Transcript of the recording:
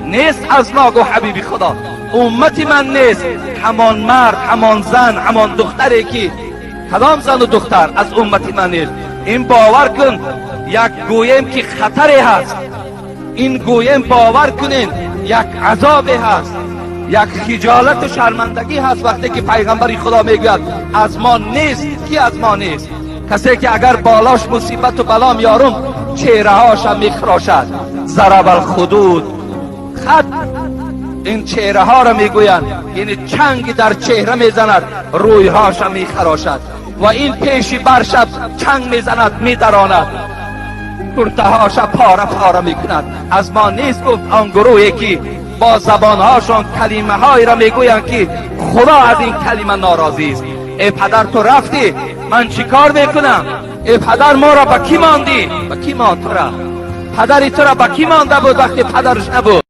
نیست از ما، گو حبیبی خدا، امتی من نیست. همان مرد، همان زن، همان دختری که کدام زن و دختر از امتی من نیست. این باور کن یک گویم که خطری هست، این گویم باور کنین یک عذابی هست، یک خجالت و شرمندگی هست وقتی که پیغمبر خدا میگوید از ما نیست. کی از ما نیست؟ کسی که اگر بالاش مصیبت و بلا میارم چهره هاش میخراشد. ضرب الخدود، خط این چهره ها را میگویند، یعنی چنگ در چهره میزند، روی هاش میخراشد. و این پیشی برشب چنگ میزند، میدراند، کرته هاش پاره پاره میکند. از ما نیست. گفت آن گروهی که با زبان هاشون کلمه هایی را میگویند که خدا از این کلمه ناراضی است. ای پدر تو رفتی، من چی کار میکنم؟ ای پدر ما را با کی ماندی؟ با کی ماند تو را؟ پدری تو را با کی مانده بود وقتی پدرش نبود؟